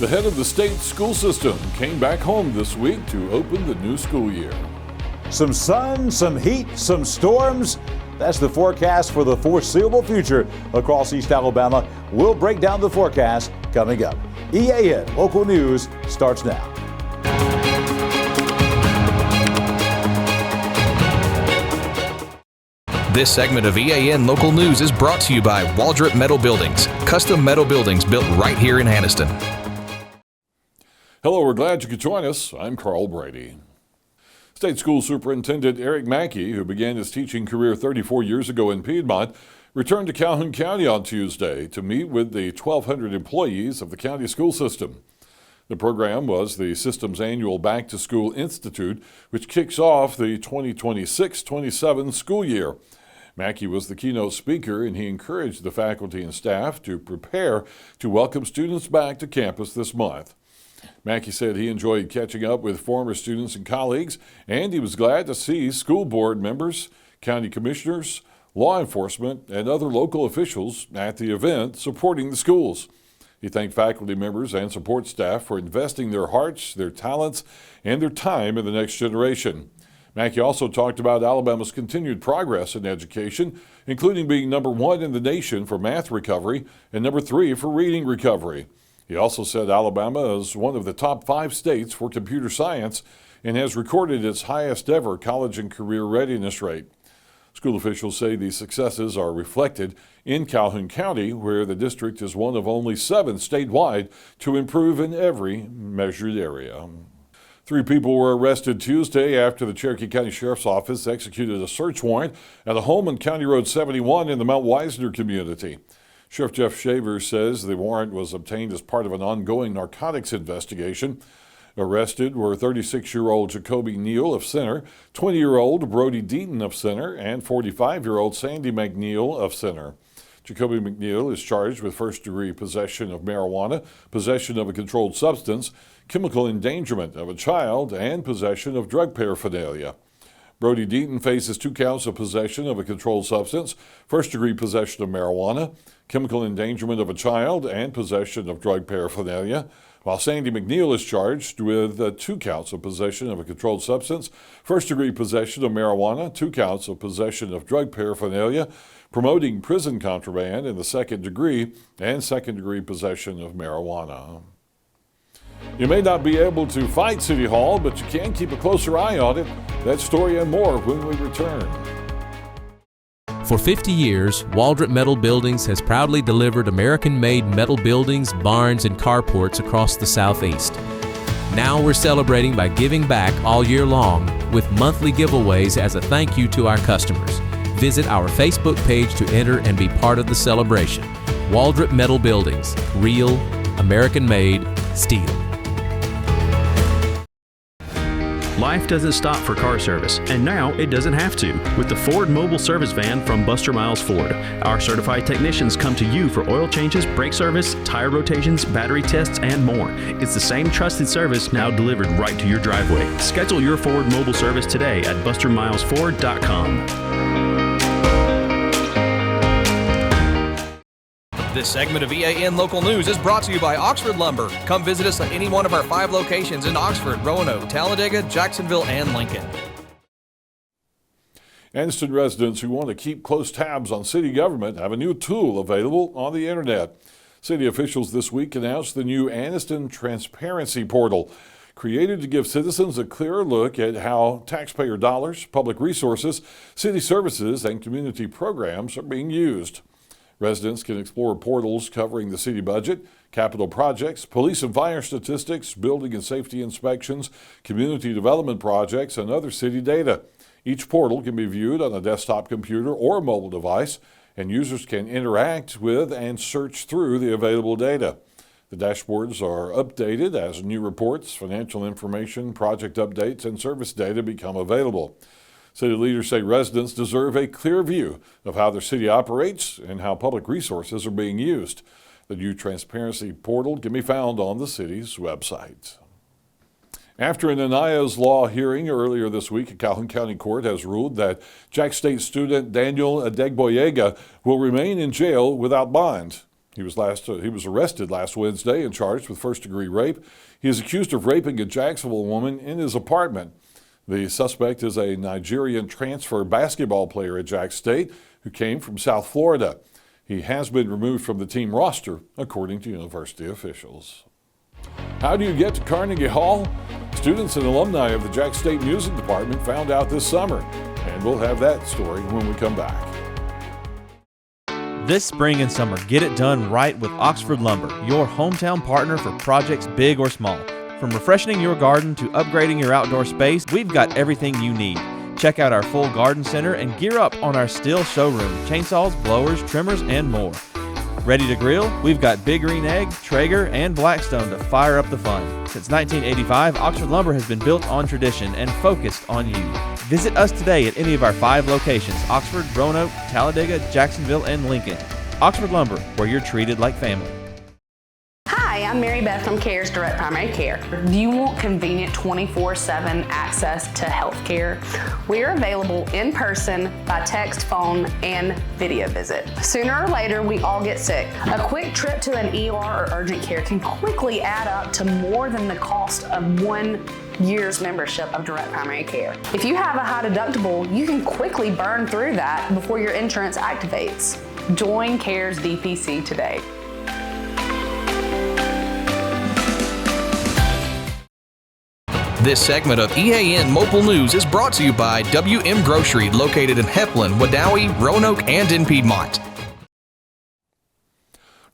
The head of the state school system came back home this week to open the new school year. Some sun, some heat, some storms. That's the forecast for the foreseeable future across East Alabama. We'll break down the forecast coming up. EAN Local News starts now. This segment of EAN Local News is brought to you by Waldrop Metal Buildings, custom metal buildings built right here in Anniston. Hello, we're glad you could join us. I'm Carl Brady. State School Superintendent Eric Mackey, who began his teaching career 34 years ago in Piedmont, returned to Calhoun County on Tuesday to meet with the 1,200 employees of the county school system. The program was the system's annual Back to School Institute, which kicks off the 2026-27 school year. Mackey was the keynote speaker, and he encouraged the faculty and staff to prepare to welcome students back to campus this month. Mackey said he enjoyed catching up with former students and colleagues, and he was glad to see school board members, county commissioners, law enforcement, and other local officials at the event supporting the schools. He thanked faculty members and support staff for investing their hearts, their talents, and their time in the next generation. Mackey also talked about Alabama's continued progress in education, including being number 1 in the nation for math recovery and number 3 for reading recovery. He also said Alabama is one of the top 5 states for computer science and has recorded its highest ever college and career readiness rate. School officials say these successes are reflected in Calhoun County, where the district is one of only 7 statewide to improve in every measured area. 3 people were arrested Tuesday after the Cherokee County Sheriff's Office executed a search warrant at a home on County Road 71 in the Mount Wisner community. Sheriff Jeff Shaver says the warrant was obtained as part of an ongoing narcotics investigation. Arrested were 36-year-old Jacoby Neal of Center, 20-year-old Brody Deaton of Center, and 45-year-old Sandy McNeil of Center. Jacoby McNeil is charged with first-degree possession of marijuana, possession of a controlled substance, chemical endangerment of a child, and possession of drug paraphernalia. Brody Deaton faces 2 counts of possession of a controlled substance, first-degree possession of marijuana, chemical endangerment of a child, and possession of drug paraphernalia, while Sandy McNeil is charged with 2 counts of possession of a controlled substance, first-degree possession of marijuana, 2 counts of possession of drug paraphernalia, promoting prison contraband in the second degree, and second-degree possession of marijuana. You may not be able to fight City Hall, but you can keep a closer eye on it. That story and more when we return. For 50 years, Waldrop Metal Buildings has proudly delivered American-made metal buildings, barns, and carports across the Southeast. Now we're celebrating by giving back all year long with monthly giveaways as a thank you to our customers. Visit our Facebook page to enter and be part of the celebration. Waldrop Metal Buildings, real, American-made steel. Life doesn't stop for car service, and now it doesn't have to. With the Ford Mobile Service Van from Buster Miles Ford, our certified technicians come to you for oil changes, brake service, tire rotations, battery tests, and more. It's the same trusted service now delivered right to your driveway. Schedule your Ford Mobile service today at bustermilesford.com. This segment of EAN Local News is brought to you by Oxford Lumber. Come visit us at any one of our 5 locations in Oxford, Roanoke, Talladega, Jacksonville, and Lincoln. Anniston residents who want to keep close tabs on city government have a new tool available on the internet. City officials this week announced the new Anniston Transparency Portal, created to give citizens a clearer look at how taxpayer dollars, public resources, city services, and community programs are being used. Residents can explore portals covering the city budget, capital projects, police and fire statistics, building and safety inspections, community development projects, and other city data. Each portal can be viewed on a desktop computer or mobile device, and users can interact with and search through the available data. The dashboards are updated as new reports, financial information, project updates, and service data become available. City leaders say residents deserve a clear view of how their city operates and how public resources are being used. The new transparency portal can be found on the city's website. After an Anaya's Law hearing earlier this week, a Calhoun County court has ruled that Jack State student Daniel Adegboyega will remain in jail without bond. He was arrested last Wednesday and charged with first-degree rape. He is accused of raping a Jacksonville woman in his apartment. The suspect is a Nigerian transfer basketball player at Jack State who came from South Florida. He has been removed from the team roster, according to university officials. How do you get to Carnegie Hall? Students and alumni of the Jack State Music Department found out this summer, and we'll have that story when we come back. This spring and summer, get it done right with Oxford Lumber, your hometown partner for projects big or small. From refreshing your garden to upgrading your outdoor space, we've got everything you need. Check out our full garden center and gear up on our Stihl showroom, chainsaws, blowers, trimmers, and more. Ready to grill? We've got Big Green Egg, Traeger, and Blackstone to fire up the fun. Since 1985, Oxford Lumber has been built on tradition and focused on you. Visit us today at any of our 5 locations: Oxford, Roanoke, Talladega, Jacksonville, and Lincoln. Oxford Lumber, where you're treated like family. Hi, I'm Mary Beth from CARES Direct Primary Care. Do you want convenient 24/7 access to health care? We're available in person, by text, phone, and video visit. Sooner or later, we all get sick. A quick trip to an ER or urgent care can quickly add up to more than the cost of 1 year's membership of Direct Primary Care. If you have a high deductible, you can quickly burn through that before your insurance activates. Join CARES DPC today. This segment of EAN Mobile News is brought to you by WM Grocery, located in Heflin, Wadowee, Roanoke, and in Piedmont.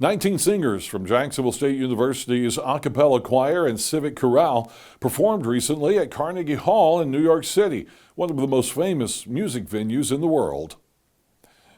19 singers from Jacksonville State University's a cappella choir and civic chorale performed recently at Carnegie Hall in New York City, one of the most famous music venues in the world.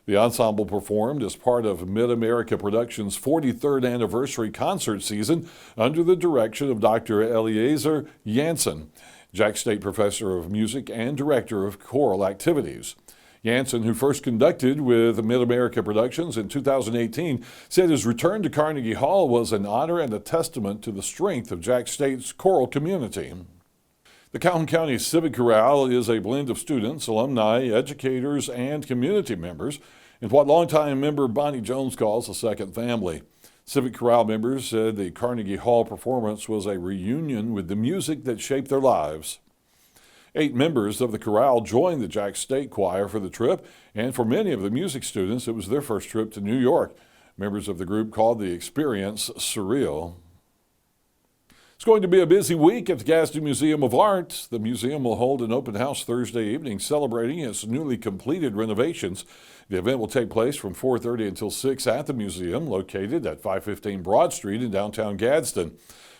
The ensemble performed as part of Mid-America Productions' 43rd anniversary concert season under the direction of Dr. Eliezer Jansen, Jack State Professor of Music and Director of Choral Activities. Jansen, who first conducted with Mid-America Productions in 2018, said his return to Carnegie Hall was an honor and a testament to the strength of Jack State's choral community. The Calhoun County Civic Chorale is a blend of students, alumni, educators, and community members in what longtime member Bonnie Jones calls a second family. Civic Chorale members said the Carnegie Hall performance was a reunion with the music that shaped their lives. 8 members of the chorale joined the Jack State Choir for the trip, and for many of the music students, it was their first trip to New York. Members of the group called the experience surreal. It's going to be a busy week at the Gadsden Museum of Art. The museum will hold an open house Thursday evening celebrating its newly completed renovations. The event will take place from 4:30 until 6 at the museum, located at 515 Broad Street in downtown Gadsden.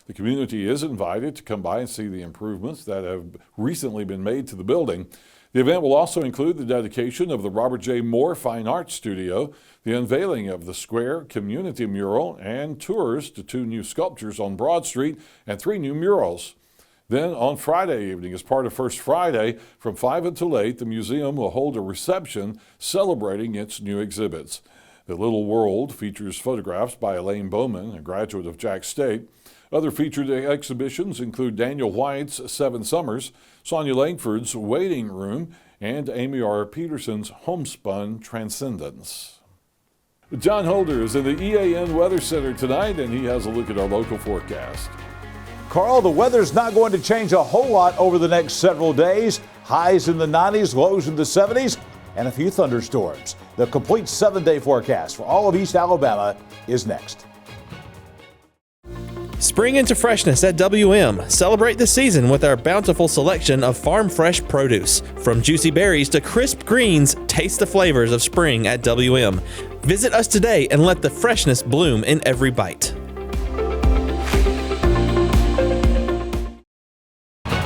The community is invited to come by and see the improvements that have recently been made to the building. The event will also include the dedication of the Robert J. Moore Fine Arts Studio, the unveiling of the Square Community Mural, and tours to 2 new sculptures on Broad Street and 3 new murals. Then on Friday evening, as part of First Friday, from 5 until 8, the museum will hold a reception celebrating its new exhibits. The Little World features photographs by Elaine Bowman, a graduate of Jack State. Other featured exhibitions include Daniel White's 7 Summers, Sonia Langford's Waiting Room, and Amy R. Peterson's Homespun Transcendence. John Holder is in the EAN Weather Center tonight, and he has a look at our local forecast. Carl, the weather's not going to change a whole lot over the next several days. Highs in the 90s, lows in the 70s, and a few thunderstorms. The complete 7-day forecast for all of East Alabama is next. Spring into freshness at WM. Celebrate the season with our bountiful selection of farm fresh produce. From juicy berries to crisp greens, taste the flavors of spring at WM. Visit us today and let the freshness bloom in every bite.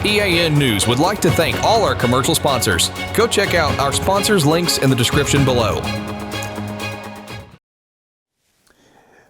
EAN News would like to thank all our commercial sponsors. Go check out our sponsors' links in the description below.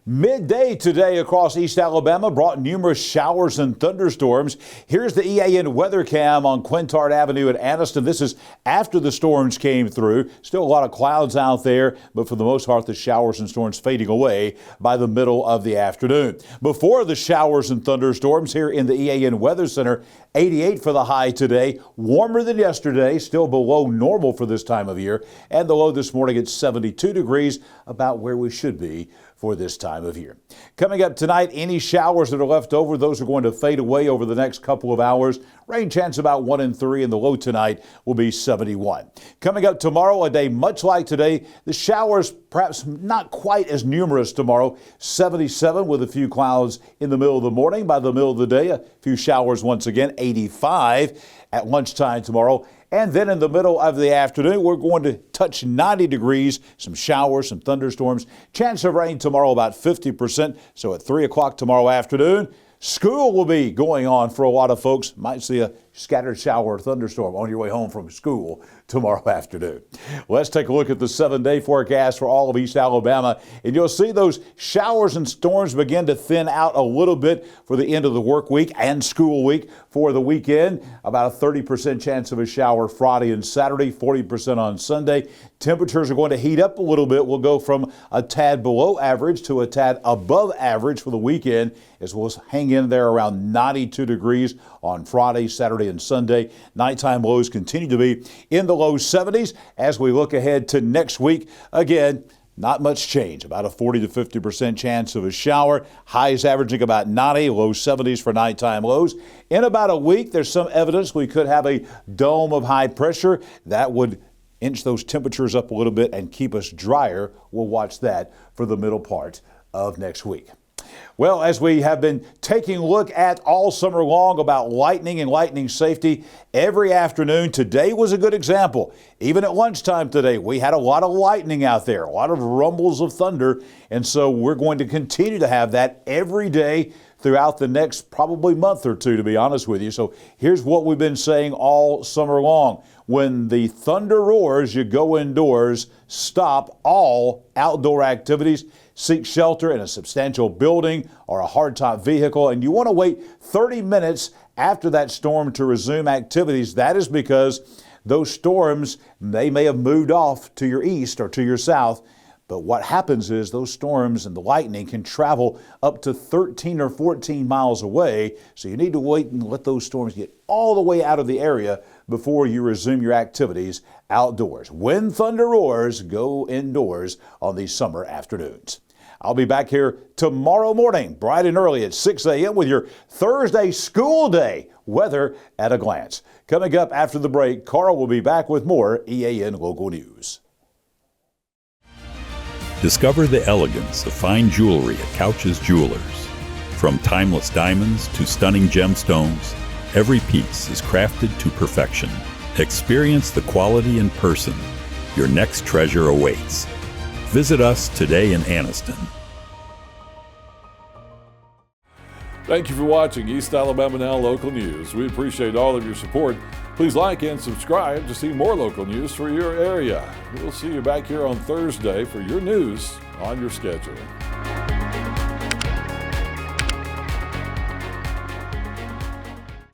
Midday today across East Alabama brought numerous showers and thunderstorms. Here's the EAN weather cam on Quintard Avenue at Anniston. This is after the storms came through. Still a lot of clouds out there, but for the most part, the showers and storms fading away by the middle of the afternoon. Before the showers and thunderstorms here in the EAN Weather Center, 88 for the high today, warmer than yesterday, still below normal for this time of year, and the low this morning at 72 degrees, about where we should be for this time of year. Coming up tonight, any showers that are left over, those are going to fade away over the next couple of hours. Rain chance about 1 in 3, and the low tonight will be 71. Coming up tomorrow, a day much like today, the showers perhaps not quite as numerous tomorrow. 77 with a few clouds in the middle of the morning. By the middle of the day, a few showers once again. 85 at lunchtime tomorrow. And then in the middle of the afternoon, we're going to touch 90 degrees, some showers, some thunderstorms. Chance of rain tomorrow about 50%. So at 3 o'clock tomorrow afternoon, school will be going on for a lot of folks. Might see a scattered shower or thunderstorm on your way home from school tomorrow afternoon. Let's take a look at the 7-day forecast for all of East Alabama. And you'll see those showers and storms begin to thin out a little bit for the end of the work week and school week. For the weekend, about a 30% chance of a shower Friday and Saturday, 40% on Sunday. Temperatures are going to heat up a little bit. We'll go from a tad below average to a tad above average for the weekend, as we'll hang in there around 92 degrees on Friday, Saturday, and Sunday. Nighttime lows continue to be in the low 70s. As we look ahead to next week, again, not much change. About a 40 to 50% chance of a shower. Highs averaging about 90, low 70s for nighttime lows. In about a week, there's some evidence we could have a dome of high pressure that would inch those temperatures up a little bit and keep us drier. We'll watch that for the middle part of next week. Well, as we have been taking a look at all summer long about lightning and lightning safety every afternoon, today was a good example. Even at lunchtime today, we had a lot of lightning out there, a lot of rumbles of thunder, and so we're going to continue to have that every day throughout the next probably month or two, to be honest with you. So here's what we've been saying all summer long. When the thunder roars, you go indoors, stop all outdoor activities, seek shelter in a substantial building or a hardtop vehicle, and you want to wait 30 minutes after that storm to resume activities. That is because those storms, they may have moved off to your east or to your south. But what happens is those storms and the lightning can travel up to 13 or 14 miles away. So you need to wait and let those storms get all the way out of the area before you resume your activities outdoors. When thunder roars, go indoors on these summer afternoons. I'll be back here tomorrow morning, bright and early at 6 a.m. with your Thursday school day weather at a glance. Coming up after the break, Carl will be back with more EAN Local News. Discover the elegance of fine jewelry at Couch's Jewelers. From timeless diamonds to stunning gemstones, every piece is crafted to perfection. Experience the quality in person. Your next treasure awaits. Visit us today in Anniston. Thank you for watching East Alabama Now Local News. We appreciate all of your support. Please like and subscribe to see more local news for your area. We'll see you back here on Thursday for your news on your schedule.